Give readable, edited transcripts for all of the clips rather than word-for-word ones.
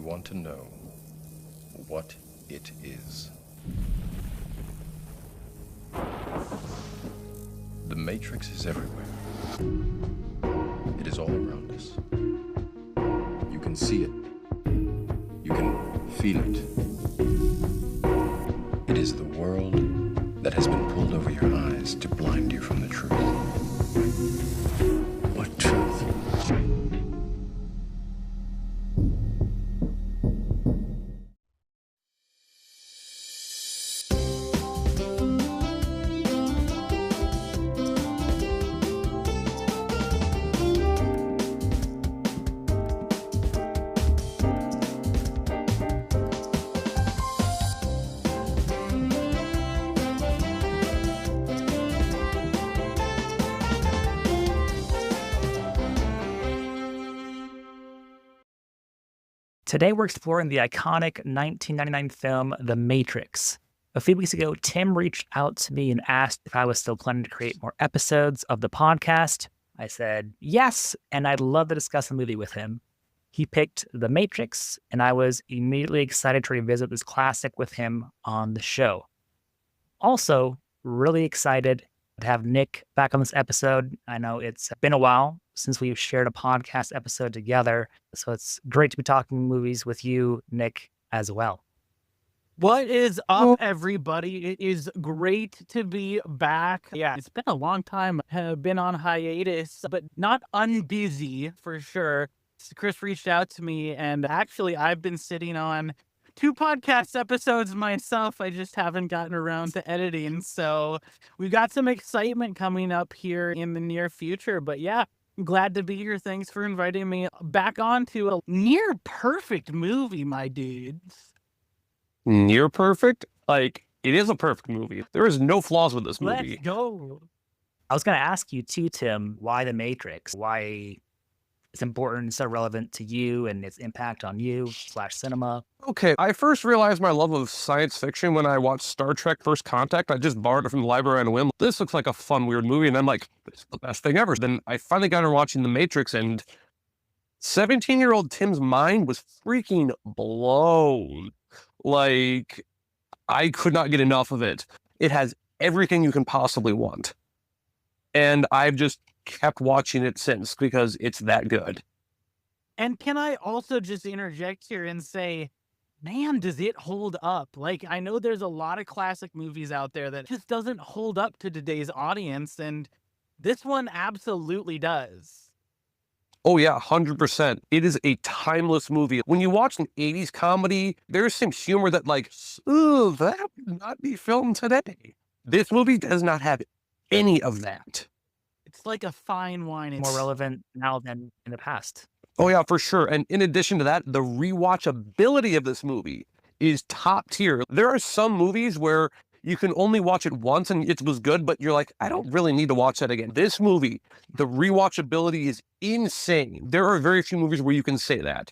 want to know what it is. The Matrix is everywhere. It is all around us. You can see it. You can feel it. It is the world that has been pulled over your eyes to blind you from the truth. What truth? Today we're exploring the iconic 1999 film, The Matrix. A few weeks ago, Tim reached out to me and asked if I was still planning to create more episodes of the podcast. I said yes, and I'd love to discuss the movie with him. He picked The Matrix, and I was immediately excited to revisit this classic with him on the show. Also, really excited to have Nick back on this episode. I know it's been a while since we've shared a podcast episode together, so it's great to be talking movies with you, Nick, as well. What is up, everybody? It is great to be back. Yeah, it's been a long time. I've been on hiatus, but not unbusy for sure. Chris reached out to me, and actually, I've been sitting on 2 podcast episodes myself. I just haven't gotten around to editing. So we've got some excitement coming up here in the near future. But yeah, I'm glad to be here. Thanks for inviting me back on to a near perfect movie, my dudes. Near perfect? Like, it is a perfect movie. There is no flaws with this movie. Let's go. I was going to ask you too, Tim, why The Matrix? Why it's important and so relevant to you and its impact on you / cinema? Okay, I first realized my love of science fiction when I watched Star Trek First Contact. I just borrowed it from the library on a whim. This looks like a fun, weird movie, and I'm like, this is the best thing ever. Then I finally got into watching The Matrix, and 17-year-old Tim's mind was freaking blown. Like, I could not get enough of it. It has everything you can possibly want. And I've just kept watching it since because it's that good. And can I also just interject here and say, man, does it hold up? Like, I know there's a lot of classic movies out there that just doesn't hold up to today's audience, and this one absolutely does. Oh yeah, 100%. It is a timeless movie. When you watch an 80s comedy, there's some humor that like, ooh, that would not be filmed today. This movie does not have any of that. It's like a fine wine. More relevant now than in the past. Oh yeah, for sure. And in addition to that, the rewatchability of this movie is top tier. There are some movies where you can only watch it once and it was good, but you're like, I don't really need to watch that again. This movie, the rewatchability is insane. There are very few movies where you can say that.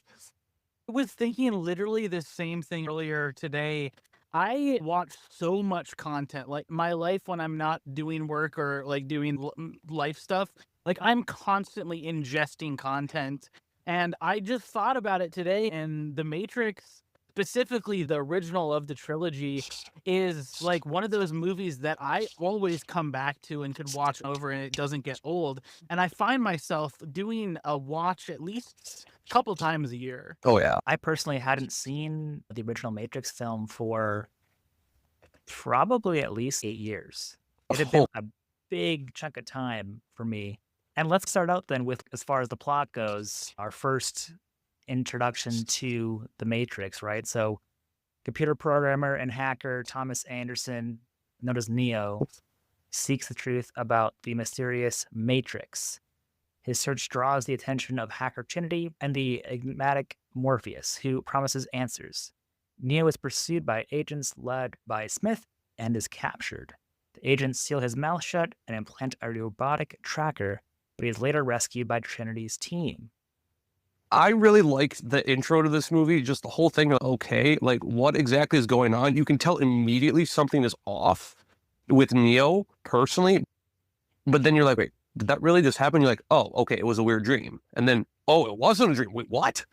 I was thinking literally the same thing earlier today. I watch so much content, like my life when I'm not doing work or like doing life stuff, like I'm constantly ingesting content. And I just thought about it today, and The Matrix, specifically the original of the trilogy, is like one of those movies that I always come back to and could watch over and it doesn't get old. And I find myself doing a watch at least a couple times a year. Oh yeah. I personally hadn't seen the original Matrix film for probably at least 8 years. It had been a big chunk of time for me. And let's start out then with, as far as the plot goes, our first introduction to the Matrix, right? So computer programmer and hacker Thomas Anderson, known as Neo, seeks the truth about the mysterious Matrix. His search draws the attention of hacker Trinity and the enigmatic Morpheus, who promises answers. Neo is pursued by agents led by Smith and is captured. The agents seal his mouth shut and implant a robotic tracker, but he is later rescued by Trinity's team. I really liked the intro to this movie, just the whole thing. Okay, like what exactly is going on? You can tell immediately something is off with Neo personally, but then you're like, wait, did that really just happen? You're like, oh, okay, it was a weird dream. And then, oh, it wasn't a dream. Wait, what?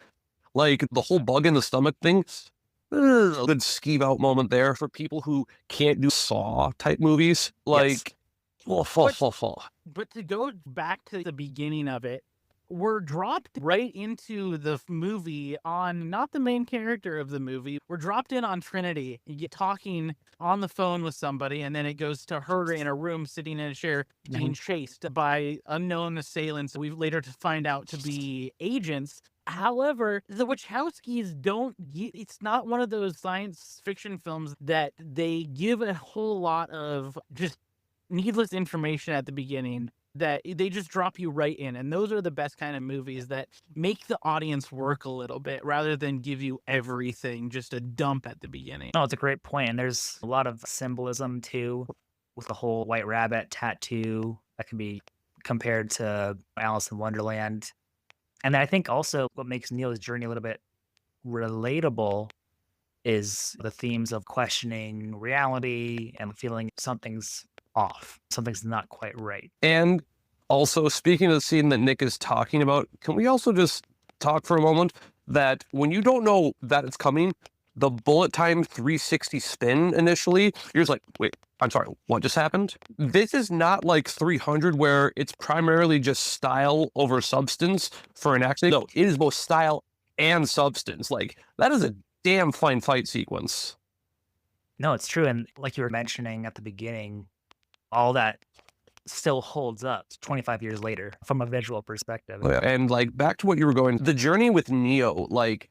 Like the whole bug in the stomach thing, a good skeeve out moment there for people who can't do Saw type movies. Like, But to go back to the beginning of it, we're dropped right into the movie on not the main character of the movie. We're dropped in on Trinity, talking on the phone with somebody, and then it goes to her in a room sitting in a chair being chased by unknown assailants we later to find out to be agents. However, the Wachowskis it's not one of those science fiction films that they give a whole lot of just needless information at the beginning, that they just drop you right in. And those are the best kind of movies that make the audience work a little bit rather than give you everything, just a dump at the beginning. No, it's a great point. And there's a lot of symbolism too, with the whole white rabbit tattoo that can be compared to Alice in Wonderland. And then I think also what makes Neil's journey a little bit relatable is the themes of questioning reality and feeling something's off, something's not quite right. And also, speaking of the scene that Nick is talking about, can we also just talk for a moment that when you don't know that it's coming, the bullet time 360 spin initially, you're just like, wait, I'm sorry, what just happened? This is not like 300 where it's primarily just style over substance for an action. No, it is both style and substance. Like, that is a damn fine fight sequence. No, it's true. And like you were mentioning at the beginning, all that still holds up 25 years later from a visual perspective. Yeah. And like back to what you were going, the journey with Neo, like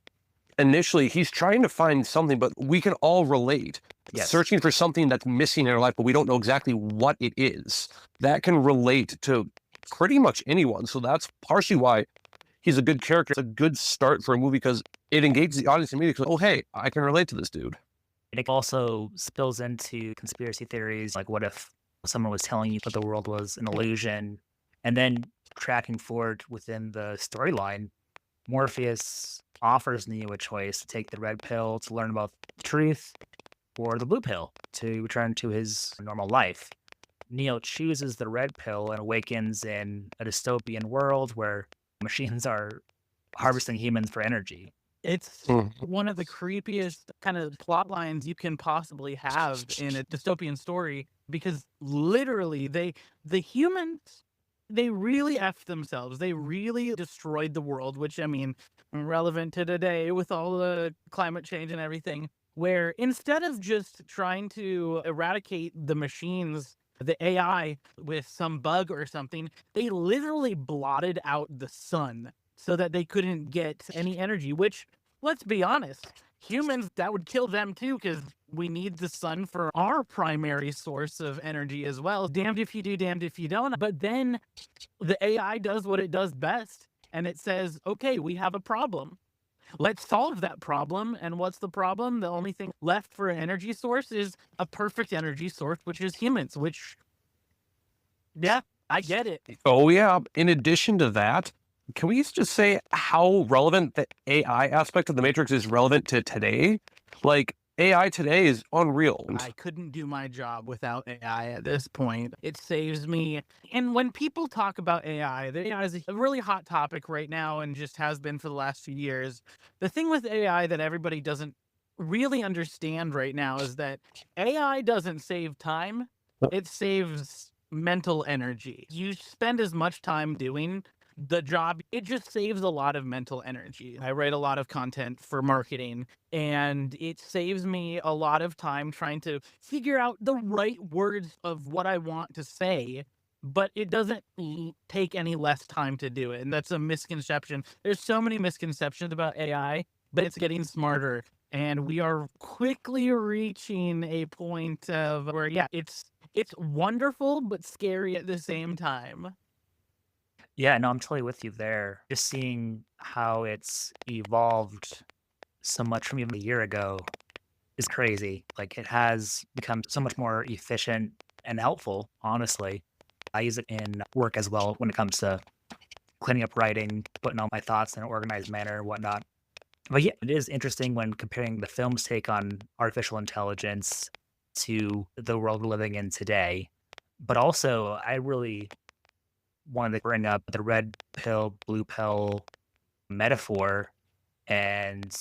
initially he's trying to find something, but we can all relate. Yes. Searching for something that's missing in our life, but we don't know exactly what it is. That can relate to pretty much anyone. So that's partially why he's a good character. It's a good start for a movie because it engages the audience immediately. Oh, hey, I can relate to this dude. It also spills into conspiracy theories, like what if someone was telling you that the world was an illusion? And then tracking forward within the storyline, Morpheus offers Neo a choice to take the red pill to learn about the truth or the blue pill to return to his normal life. Neo chooses the red pill and awakens in a dystopian world where machines are harvesting humans for energy. It's one of the creepiest kind of plot lines you can possibly have in a dystopian story, because literally the humans, they really effed themselves. They really destroyed the world, which, I mean, relevant to today with all the climate change and everything, where instead of just trying to eradicate the machines, the AI, with some bug or something, they literally blotted out the sun so that they couldn't get any energy, which, let's be honest, humans, that would kill them too, because we need the sun for our primary source of energy as well. Damned if you do, damned if you don't. But then the AI does what it does best, and it says, okay, we have a problem. Let's solve that problem. And what's the problem? The only thing left for an energy source is a perfect energy source, which is humans, which, yeah, I get it. Oh, yeah. In addition to that, can we just say how relevant the AI aspect of the Matrix is relevant to today? Like, AI today is unreal. I couldn't do my job without AI at this point. It saves me. And when people talk about AI, the AI is a really hot topic right now and just has been for the last few years. The thing with AI that everybody doesn't really understand right now is that AI doesn't save time. It saves mental energy. You spend as much time doing the job, it just saves a lot of mental energy. I write a lot of content for marketing, and it saves me a lot of time trying to figure out the right words of what I want to say, but it doesn't take any less time to do it. And that's a misconception. There's so many misconceptions about AI, but it's getting smarter. And we are quickly reaching a point of where, yeah, it's wonderful, but scary at the same time. Yeah, no, I'm totally with you there. Just seeing how it's evolved so much from even a year ago is crazy. Like, it has become so much more efficient and helpful, honestly. I use it in work as well when it comes to cleaning up writing, putting all my thoughts in an organized manner and whatnot. But yeah, it is interesting when comparing the film's take on artificial intelligence to the world we're living in today. But also, I really wanted to bring up the red pill, blue pill metaphor And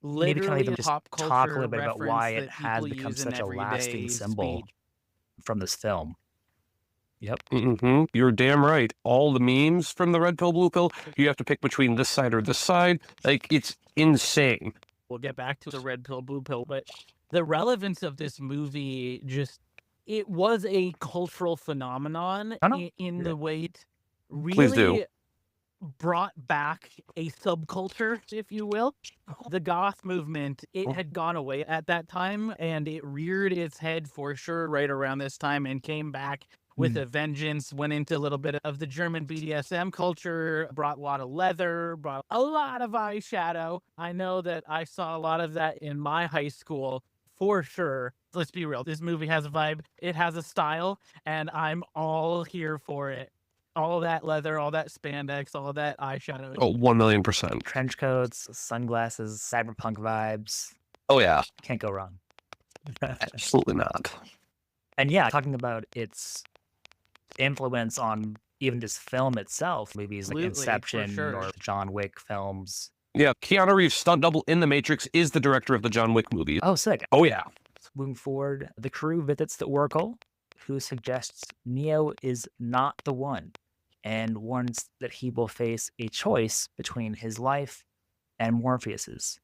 maybe kind of Literally even a just pop talk a culture little bit about why reference it that has people become use in such a lasting everyday symbol speech. from this film. Yep. You're damn right. All the memes from the red pill, blue pill, you have to pick between this side or this side. Like, it's insane. We'll get back to the red pill, blue pill, but the relevance of this movie it was a cultural phenomenon I know. in the way it Please do. really brought back a subculture, if you will. The goth movement, it had gone away at that time, and it reared its head for sure right around this time and came back with a vengeance, went into a little bit of the German BDSM culture, brought a lot of leather, brought a lot of eyeshadow. I know that I saw a lot of that in my high school for sure. Let's be real. This movie has a vibe. It has a style, and I'm all here for it. All that leather, all that spandex, all that eyeshadow. Oh, 1,000,000%. Trench coats, sunglasses, cyberpunk vibes. Oh, yeah. Can't go wrong. Absolutely not. And yeah, talking about its influence on even just film itself, movies like Absolutely, for Inception sure. or John Wick films. Yeah, Keanu Reeves' stunt double in The Matrix is the director of the John Wick movies. Oh, sick. Oh, yeah. Moving forward, the crew visits the Oracle, who suggests Neo is not the one and warns that he will face a choice between his life and Morpheus's.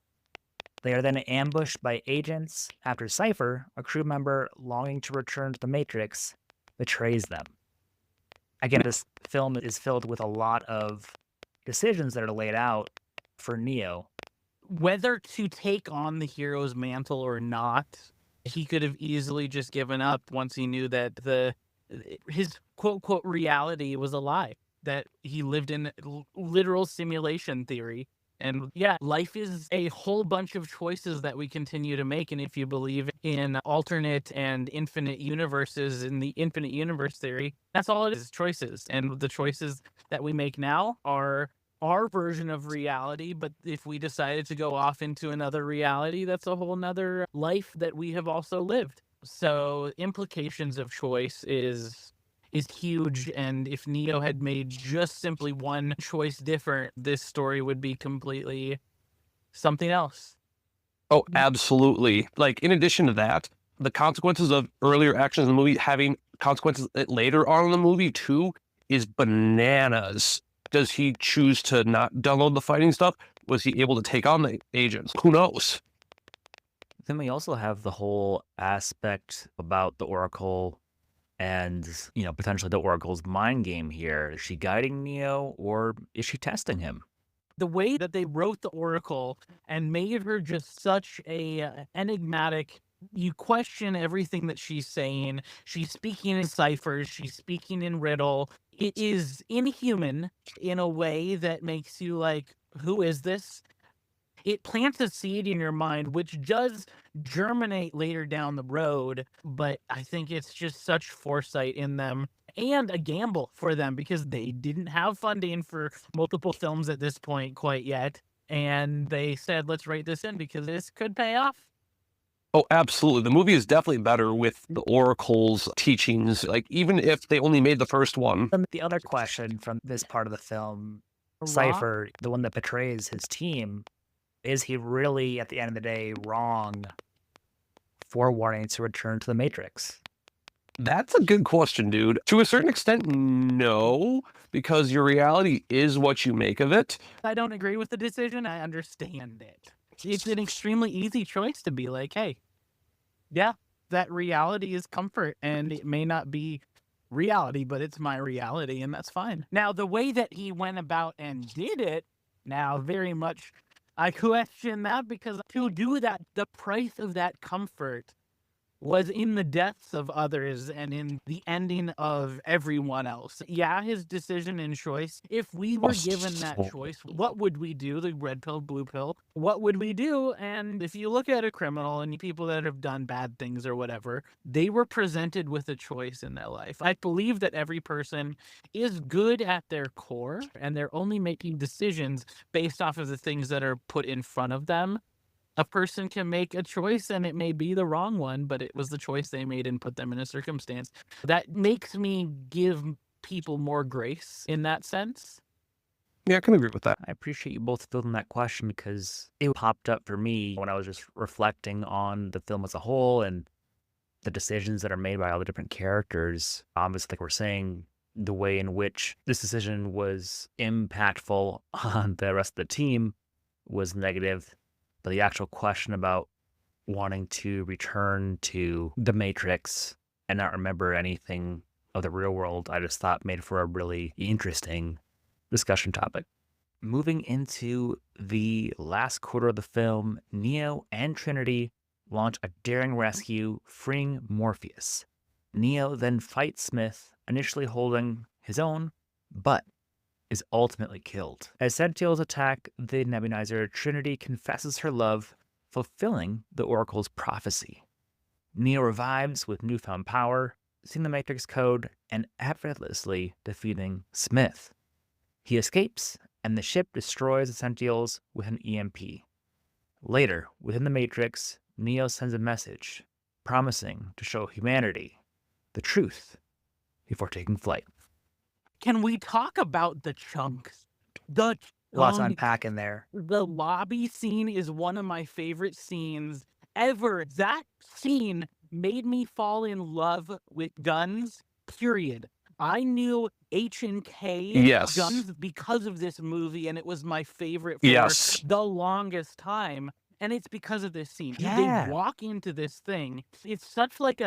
They are then ambushed by agents after Cypher, a crew member longing to return to the Matrix, betrays them. Again, this film is filled with a lot of decisions that are laid out for Neo. Whether to take on the hero's mantle or not, he could have easily just given up once he knew that his quote reality was a lie, that he lived in literal simulation theory. And yeah, life is a whole bunch of choices that we continue to make. And if you believe in alternate and infinite universes in the infinite universe theory, that's all it is, choices. And the choices that we make now are our version of reality. But if we decided to go off into another reality, that's a whole nother life that we have also lived. So implications of choice is huge, and if Neo had made just simply one choice different, this story would be completely something else. Oh, absolutely. Like, in addition to that, the consequences of earlier actions in the movie having consequences later on in the movie, too, is bananas. Does he choose to not download the fighting stuff? Was he able to take on the agents? Who knows? Then we also have the whole aspect about the Oracle and, potentially the Oracle's mind game here. Is she guiding Neo or is she testing him? The way that they wrote the Oracle and made her just such a enigmatic, you question everything that she's saying. She's speaking in ciphers. She's speaking in riddle. It is inhuman in a way that makes you like, who is this? It plants a seed in your mind, which does germinate later down the road. But I think it's just such foresight in them and a gamble for them because they didn't have funding for multiple films at this point quite yet. And they said, let's write this in because this could pay off. Oh, absolutely. The movie is definitely better with the Oracle's teachings. Like, even if they only made the first one. And the other question from this part of the film, Cypher, the one that betrays his team, is he really, at the end of the day, wrong for wanting to return to the Matrix? That's a good question, dude. To a certain extent, no, because your reality is what you make of it. I don't agree with the decision. I understand it. It's an extremely easy choice to be like, hey, yeah, that reality is comfort and it may not be reality, but it's my reality and that's fine. Now, the way that he went about and did it, now very much I question that because to do that, the price of that comfort was in the deaths of others and in the ending of everyone else. Yeah, his decision and choice. If we were given that choice, what would we do? The red pill, blue pill. What would we do? And if you look at a criminal and people that have done bad things or whatever, they were presented with a choice in their life. I believe that every person is good at their core and they're only making decisions based off of the things that are put in front of them. A person can make a choice and it may be the wrong one, but it was the choice they made and put them in a circumstance. That makes me give people more grace in that sense. Yeah, I can agree with that. I appreciate you both fielding that question because it popped up for me when I was just reflecting on the film as a whole and the decisions that are made by all the different characters. Obviously, like we're saying, the way in which this decision was impactful on the rest of the team was negative. But the actual question about wanting to return to the Matrix and not remember anything of the real world, I just thought made for a really interesting discussion topic. Moving into the last quarter of the film, Neo and Trinity launch a daring rescue, freeing Morpheus. Neo then fights Smith, initially holding his own, but is ultimately killed. As Sentials attack the nebulizer, Trinity confesses her love, fulfilling the Oracle's prophecy. Neo revives with newfound power, seeing the Matrix code, and effortlessly defeating Smith. He escapes, and the ship destroys the Sentials with an EMP. Later, within the Matrix, Neo sends a message, promising to show humanity the truth before taking flight. Can we talk about the chunks? The Lots to chunks. unpack in there. The lobby scene is one of my favorite scenes ever. That scene made me fall in love with guns, period. I knew H&K Yes. guns because of this movie, and it was my favorite for Yes. the longest time. And it's because of this scene. Yeah. They walk into this thing. It's such like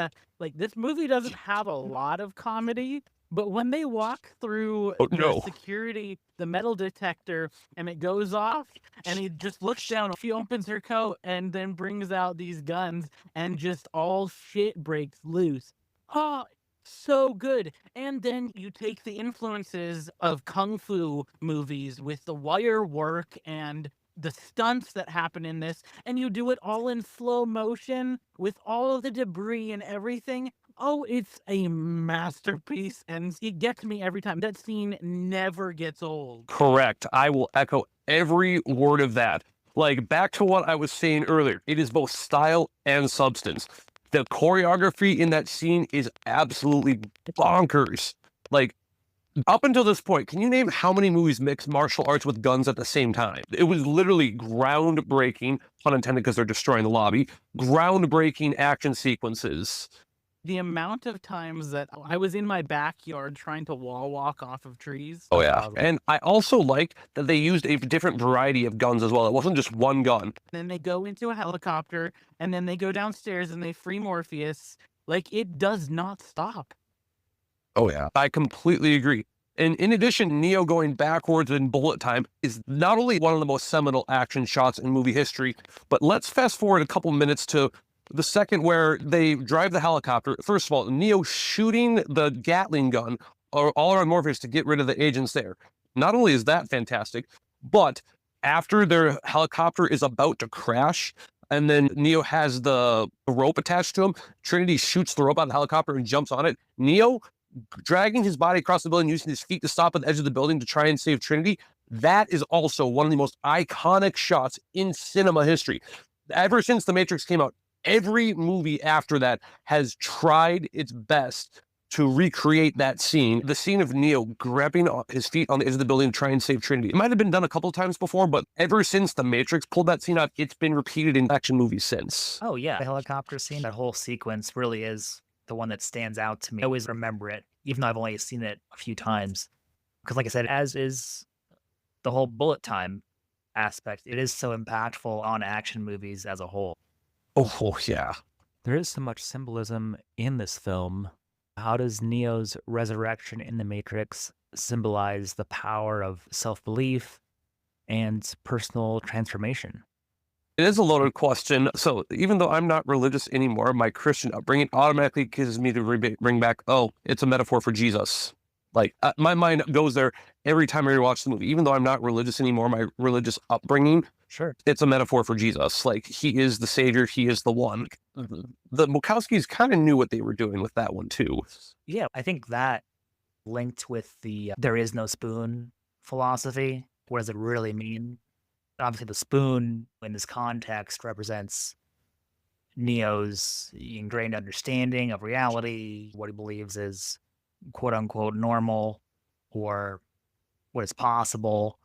this movie doesn't have a lot of comedy, but when they walk through the security, the metal detector, and it goes off, and he just looks down, she opens her coat and then brings out these guns, and just all shit breaks loose. Oh, so good. And then you take the influences of kung fu movies with the wire work and the stunts that happen in this, and you do it all in slow motion with all of the debris and everything. Oh, it's a masterpiece, and it gets me every time. That scene never gets old. Correct. I will echo every word of that. Like, back to what I was saying earlier, it is both style and substance. The choreography in that scene is absolutely bonkers. Like, up until this point, can you name how many movies mix martial arts with guns at the same time? It was literally groundbreaking, pun intended because they're destroying the lobby, groundbreaking action sequences. The amount of times that I was in my backyard trying to wall walk off of trees. Oh, yeah. And I also like that they used a different variety of guns as well. It wasn't just one gun. Then they go into a helicopter, and then they go downstairs and they free Morpheus. Like, it does not stop. Oh, yeah. I completely agree. And in addition, Neo going backwards in bullet time is not only one of the most seminal action shots in movie history, but let's fast forward a couple minutes to the second where they drive the helicopter. First of all, Neo shooting the Gatling gun all around Morpheus to get rid of the agents there. Not only is that fantastic, but after their helicopter is about to crash, and then Neo has the rope attached to him, Trinity shoots the rope out of the helicopter and jumps on it. Neo dragging his body across the building, using his feet to stop at the edge of the building to try and save Trinity. That is also one of the most iconic shots in cinema history. Ever since The Matrix came out, every movie after that has tried its best to recreate that scene. The scene of Neo grabbing his feet on the edge of the building to try and save Trinity. It might have been done a couple times before, but ever since The Matrix pulled that scene out, it's been repeated in action movies since. Oh, yeah. The helicopter scene, that whole sequence really is the one that stands out to me. I always remember it, even though I've only seen it a few times. Because like I said, as is the whole bullet time aspect, it is so impactful on action movies as a whole. Oh, yeah. There is so much symbolism in this film. How does Neo's resurrection in the Matrix symbolize the power of self-belief and personal transformation? It is a loaded question. So even though I'm not religious anymore, my Christian upbringing automatically gives me to bring back, oh, it's a metaphor for Jesus. Like, my mind goes there every time I rewatch the movie. Even though I'm not religious anymore, my religious upbringing, Sure, it's a metaphor for Jesus. Like, he is the savior. He is the one. The Wachowskis kind of knew what they were doing with that one, too. Yeah, I think that linked with the there is no spoon philosophy. What does it really mean? Obviously, the spoon in this context represents Neo's ingrained understanding of reality, what he believes is quote unquote normal or what is possible.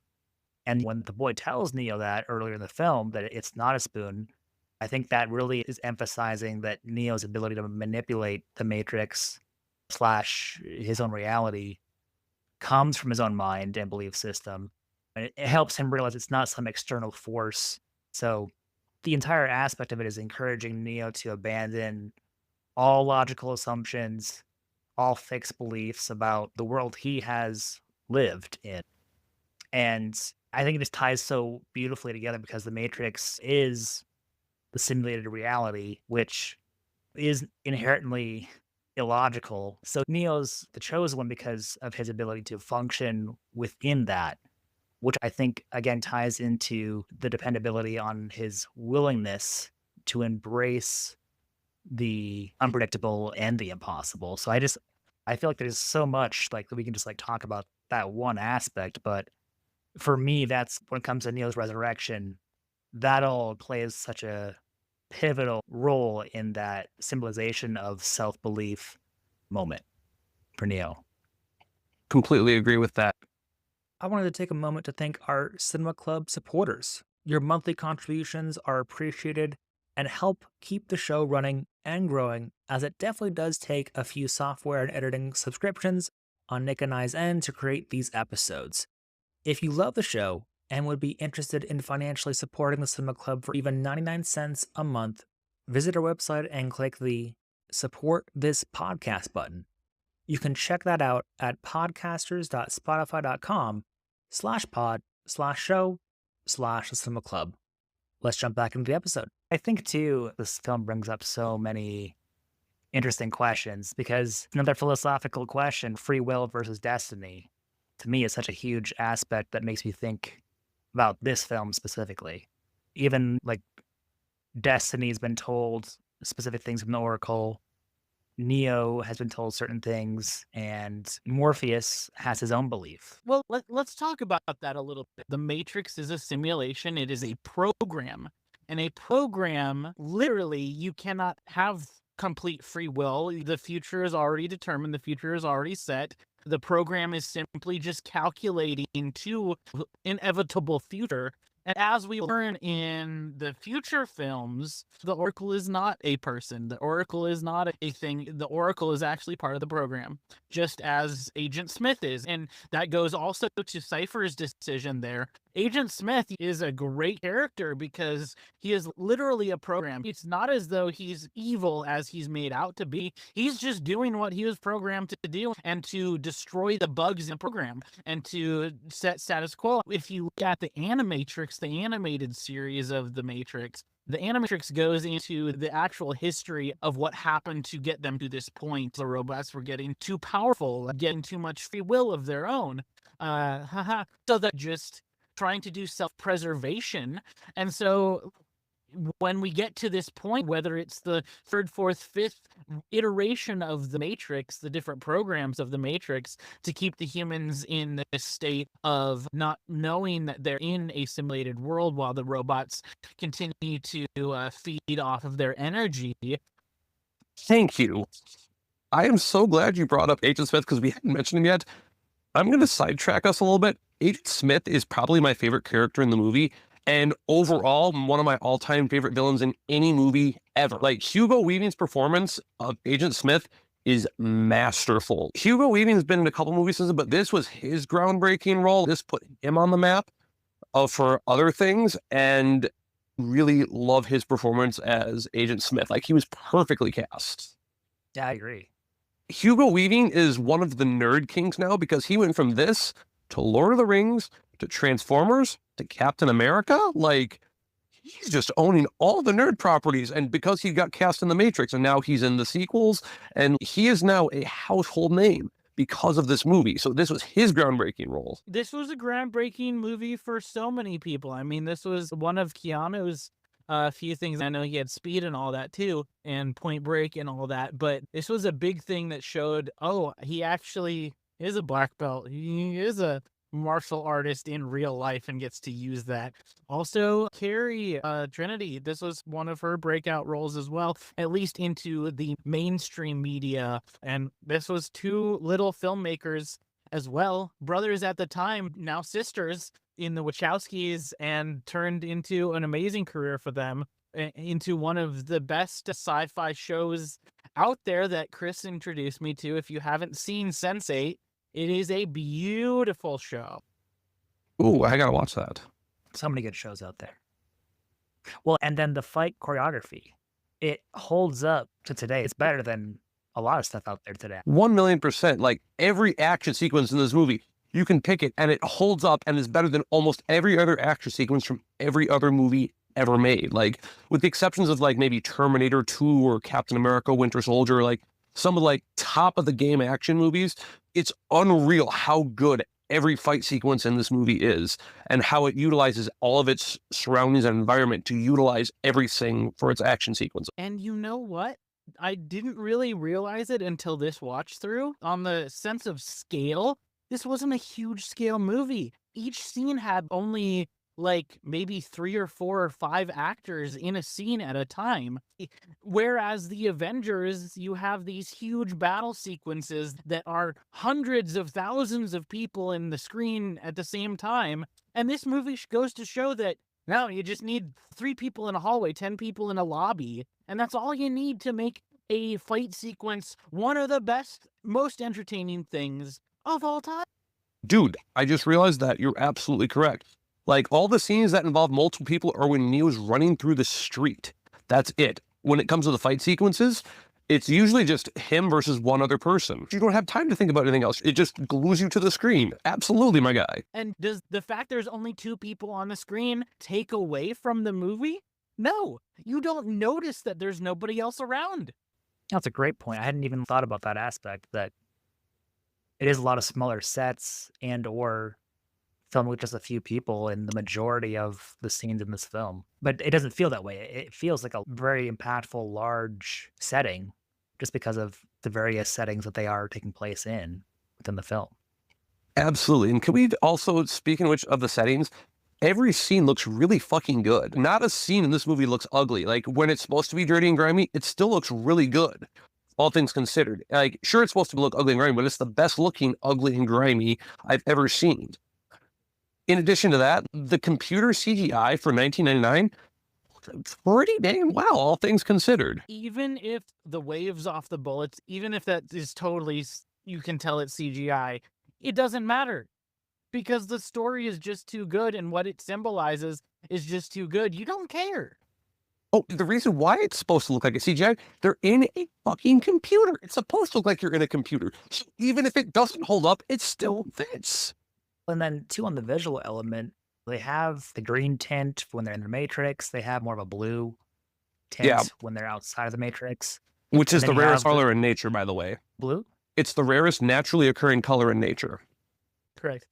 And when the boy tells Neo that earlier in the film that it's not a spoon, I think that really is emphasizing that Neo's ability to manipulate the Matrix slash his own reality comes from his own mind and belief system. And it helps him realize it's not some external force. So the entire aspect of it is encouraging Neo to abandon all logical assumptions, all fixed beliefs about the world he has lived in. And I think it just ties so beautifully together because the Matrix is the simulated reality, which is inherently illogical. So Neo's the chosen one because of his ability to function within that, which I think again ties into the dependability on his willingness to embrace the unpredictable and the impossible. So I feel like there's so much like that we can just like talk about that one aspect, but for me, that's when it comes to Neo's resurrection, that all plays such a pivotal role in that symbolization of self-belief moment for Neo. Completely agree with that. I wanted to take a moment to thank our Cinema Club supporters. Your monthly contributions are appreciated and help keep the show running and growing, as it definitely does take a few software and editing subscriptions on Nick and I's end to create these episodes. If you love the show and would be interested in financially supporting the Cinema Club for even 99 cents a month, visit our website and click the Support This Podcast button. You can check that out at podcasters.spotify.com/pod/show/the Cinema Club. Let's jump back into the episode. I think, too, this film brings up so many interesting questions because another philosophical question, free will versus destiny, to me is such a huge aspect that makes me think about this film specifically. Even like Destiny's been told specific things from the Oracle, Neo has been told certain things, and Morpheus has his own belief. Well, let's talk about that a little bit. The Matrix is a simulation. It is a program. And a program, literally, you cannot have complete free will. The future is already determined. The future is already set. The program is simply just calculating to inevitable future. And as we learn in the future films, the Oracle is not a person. The Oracle is not a thing. The Oracle is actually part of the program, just as Agent Smith is. And that goes also to Cypher's decision there. Agent Smith is a great character because he is literally a program. It's not as though he's evil as he's made out to be. He's just doing what he was programmed to do and to destroy the bugs in the program and to set status quo. If you look at the Animatrix, the animated series of the Matrix, the Animatrix goes into the actual history of what happened to get them to this point. The robots were getting too powerful, getting too much free will of their own. So they're just trying to do self-preservation. And so when we get to this point, whether it's the third, fourth, fifth iteration of the Matrix, the different programs of the Matrix, to keep the humans in this state of not knowing that they're in a simulated world while the robots continue to feed off of their energy. Thank you. I am so glad you brought up Agent Smith because we hadn't mentioned him yet. I'm going to sidetrack us a little bit. Agent Smith is probably my favorite character in the movie, and overall, one of my all-time favorite villains in any movie ever. Like, Hugo Weaving's performance of Agent Smith is masterful. Hugo Weaving's been in a couple movies since, but this was his groundbreaking role. This put him on the map for other things, and really love his performance as Agent Smith. Like, he was perfectly cast. Yeah, I agree. Hugo Weaving is one of the nerd kings now because he went from this to Lord of the Rings to Transformers to Captain America. Like, he's just owning all the nerd properties, and because he got cast in The Matrix and now he's in the sequels, and he is now a household name because of this movie. So this was his groundbreaking role. This was a groundbreaking movie for so many people. I mean, this was one of Keanu's few things. I know he had Speed and all that too, and Point Break and all that, but this was a big thing that showed, oh, he actually is a black belt. He is a martial artist in real life and gets to use that. Also, Carrie Trinity, this was one of her breakout roles as well, at least into the mainstream media. And this was two little filmmakers as well. Brothers at the time, now sisters in the Wachowskis, and turned into an amazing career for them, into one of the best sci-fi shows out there that Chris introduced me to. If you haven't seen Sense8, it is a beautiful show. Ooh, I gotta watch that. So many good shows out there. Well, and then the fight choreography, it holds up to today. It's better than a lot of stuff out there today. 1,000,000%. Like every action sequence in this movie, you can pick it and it holds up and is better than almost every other action sequence from every other movie ever made. Like with the exceptions of like maybe Terminator 2 or Captain America Winter Soldier, like some of like top of the game action movies, it's unreal how good every fight sequence in this movie is and how it utilizes all of its surroundings and environment to utilize everything for its action sequence. And you know what? I didn't really realize it until this watch through. On the sense of scale, this wasn't a huge scale movie. Each scene had only like maybe 3 or 4 or 5 actors in a scene at a time. Whereas the Avengers, you have these huge battle sequences that are hundreds of thousands of people in the screen at the same time. And this movie goes to show that no, you just need 3 people in a hallway, 10 people in a lobby, and that's all you need to make a fight sequence one of the best, most entertaining things of all time. Dude, I just realized that you're absolutely correct. Like all the scenes that involve multiple people are when Neo's running through the street. That's it. When it comes to the fight sequences, it's usually just him versus one other person. You don't have time to think about anything else. It just glues you to the screen. Absolutely, my guy. And does the fact there's only 2 people on the screen take away from the movie? No, you don't notice that there's nobody else around. That's a great point. I hadn't even thought about that aspect, that it is a lot of smaller sets and or filmed with just a few people in the majority of the scenes in this film. But it doesn't feel that way. It feels like a very impactful, large setting just because of the various settings that they are taking place in within the film. Absolutely. And can we also, speaking of the settings, every scene looks really fucking good. Not a scene in this movie looks ugly. Like when it's supposed to be dirty and grimy, it still looks really good. All things considered. Like, sure, it's supposed to look ugly and grimy, but it's the best looking ugly and grimy I've ever seen. In addition to that, the computer CGI for 1999, pretty damn well, all things considered. Even if the waves off the bullets, even if that is totally, you can tell it's CGI, it doesn't matter. Because the story is just too good and what it symbolizes is just too good. You don't care. Oh, the reason why it's supposed to look like a CGI, they're in a fucking computer. It's supposed to look like you're in a computer. So even if it doesn't hold up, it still fits. And then too, on the visual element, they have the green tint when they're in the Matrix. They have more of a blue tint when they're outside of the Matrix. Which is the rarest color in nature, by the way. Blue? It's the rarest naturally occurring color in nature. Correct.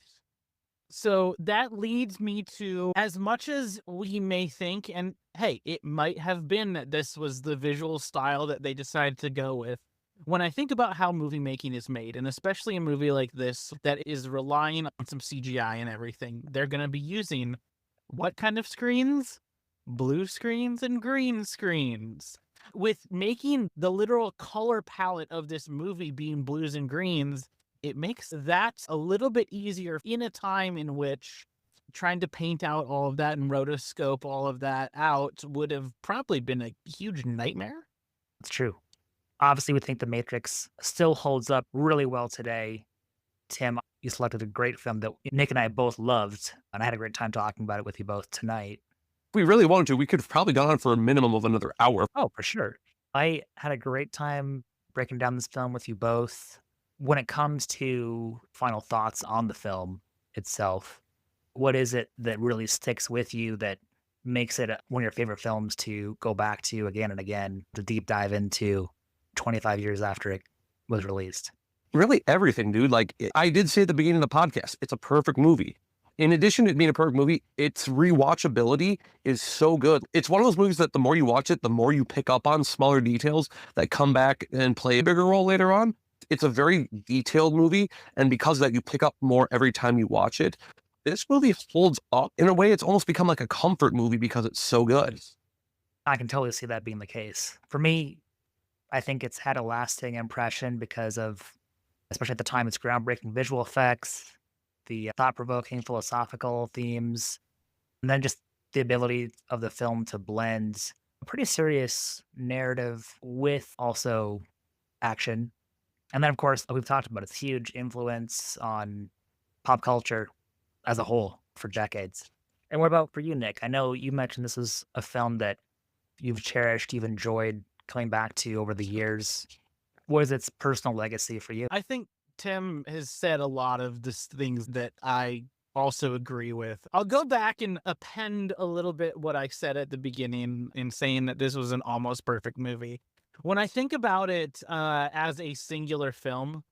So that leads me to, as much as we may think, and hey, it might have been that this was the visual style that they decided to go with. When I think about how movie making is made, and especially a movie like this that is relying on some CGI and everything, they're going to be using what kind of screens? Blue screens and green screens. With making the literal color palette of this movie being blues and greens, it makes that a little bit easier in a time in which trying to paint out all of that and rotoscope all of that out would have probably been a huge nightmare. It's true. Obviously, we think The Matrix still holds up really well today. Tim, you selected a great film that Nick and I both loved, and I had a great time talking about it with you both tonight. If we really wanted to, we could have probably gone on for a minimum of another hour. Oh, for sure. I had a great time breaking down this film with you both. When it comes to final thoughts on the film itself, what is it that really sticks with you that makes it one of your favorite films to go back to again and again, to deep dive into 25 years after it was released? Really everything, dude. Like I did say at the beginning of the podcast, it's a perfect movie. In addition to it being a perfect movie, its rewatchability is so good. It's one of those movies that the more you watch it, the more you pick up on smaller details that come back and play a bigger role later on. It's a very detailed movie, and because of that, you pick up more every time you watch it. This movie holds up. In a way, it's almost become like a comfort movie because it's so good. I can totally see that being the case. For me, I think it's had a lasting impression because of especially at the time, its groundbreaking visual effects, the thought-provoking philosophical themes, and then just the ability of the film to blend a pretty serious narrative with also action. And then, of course, we've talked about its huge influence on pop culture as a whole for decades. And what about for you, Nick? I know you mentioned this is a film that you've cherished, you've enjoyed coming back to over the years. What is its personal legacy for you? I think Tim has said a lot of the things that I also agree with. I'll go back and append a little bit what I said at the beginning in saying that this was an almost perfect movie. When I think about it as a singular film,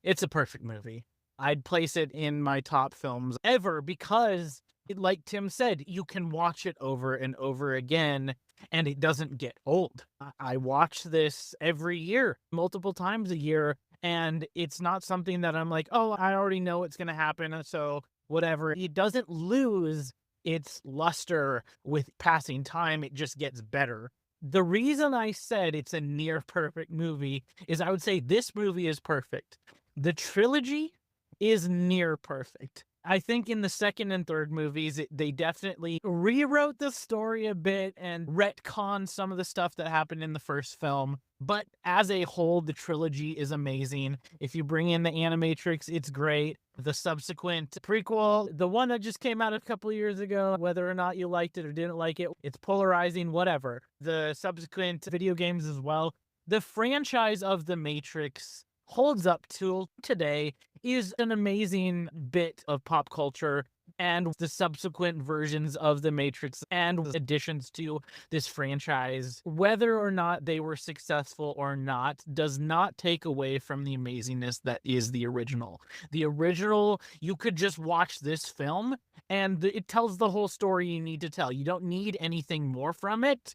it's a perfect movie. I'd place it in my top films ever because, like Tim said, you can watch it over and over again and it doesn't get old. I watch this every year, multiple times a year, and it's not something that I'm like, oh, I already know what's going to happen, so whatever. It doesn't lose its luster with passing time, it just gets better. The reason I said it's a near perfect movie is I would say this movie is perfect. The trilogy is near perfect. I think in the second and third movies, they definitely rewrote the story a bit and retconned some of the stuff that happened in the first film. But as a whole, the trilogy is amazing. If you bring in the Animatrix, it's great. The subsequent prequel, the one that just came out a couple of years ago, whether or not you liked it or didn't like it, it's polarizing, whatever. The subsequent video games as well. The franchise of The Matrix holds up to today, is an amazing bit of pop culture, and the subsequent versions of The Matrix and additions to this franchise, whether or not they were successful or not, does not take away from the amazingness that is the original. The original, you could just watch this film and it tells the whole story you need to tell. You don't need anything more from it,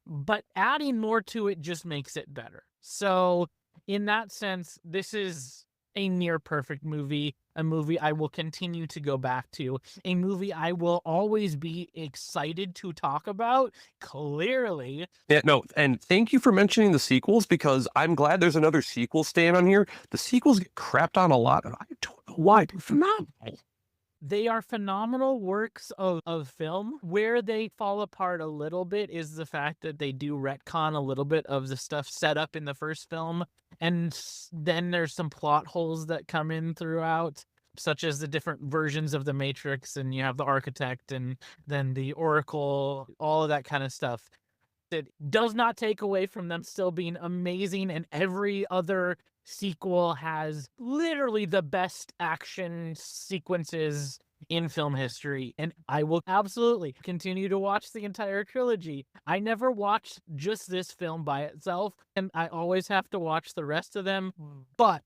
but adding more to it just makes it better. So in that sense, this is a near perfect movie, a movie I will continue to go back to, a movie I will always be excited to talk about, clearly. Yeah, no, and thank you for mentioning the sequels because I'm glad there's another sequel staying on here. The sequels get crapped on a lot, and I don't know why. They're phenomenal. They are phenomenal works of film. Where they fall apart a little bit is the fact that they do retcon a little bit of the stuff set up in the first film. And then there's some plot holes that come in throughout, such as the different versions of the Matrix, and you have the Architect and then the Oracle, all of that kind of stuff. It does not take away from them still being amazing, and every other sequel has literally the best action sequences in film history, and I will absolutely continue to watch the entire trilogy. I never watched just this film by itself, and I always have to watch the rest of them, but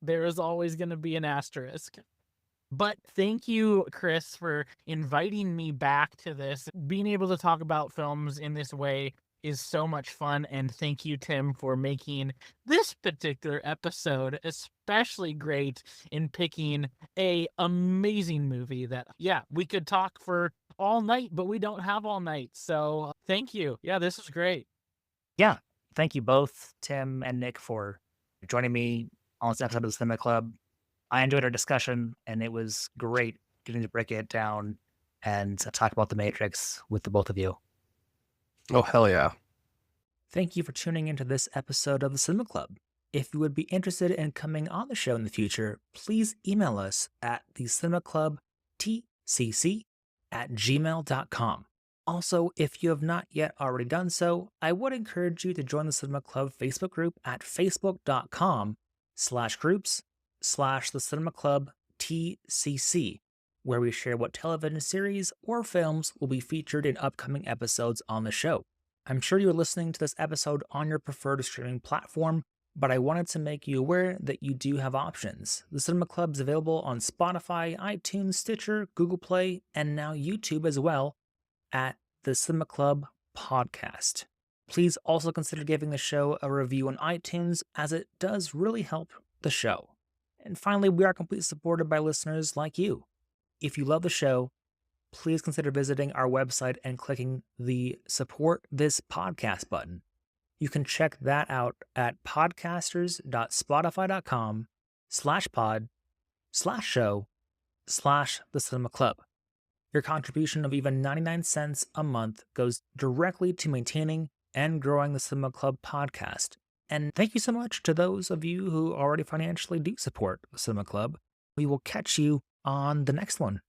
there is always going to be an asterisk. But thank you, Chris, for inviting me back to this. Being able to talk about films in this way is so much fun. And thank you, Tim, for making this particular episode especially great in picking a amazing movie that, yeah, we could talk for all night, but we don't have all night. So thank you. Yeah, this was great. Yeah. Thank you both, Tim and Nick, for joining me on this episode of the Cinema Club. I enjoyed our discussion, and it was great getting to break it down and talk about The Matrix with the both of you. Oh, hell yeah. Thank you for tuning into this episode of the Cinema Club. If you would be interested in coming on the show in the future, please email us at thecinemaclubtcc@gmail.com. Also, if you have not yet already done so, I would encourage you to join the Cinema Club Facebook group at facebook.com/groups/the Cinema Club TCC, where we share what television series or films will be featured in upcoming episodes on the show. I'm sure you're listening to this episode on your preferred streaming platform, but I wanted to make you aware that you do have options. The Cinema Club is available on Spotify, iTunes, Stitcher, Google Play, and now YouTube as well at the Cinema Club Podcast. Please also consider giving the show a review on iTunes, as it does really help the show. And finally, we are completely supported by listeners like you. If you love the show, please consider visiting our website and clicking the Support This Podcast button. You can check that out at podcasters.spotify.com patreon.com/pod/show/the cinema club. Your contribution of even 99 cents a month goes directly to maintaining and growing the Cinema Club podcast. And thank you so much to those of you who already financially do support the Cinema Club. We will catch you on the next one.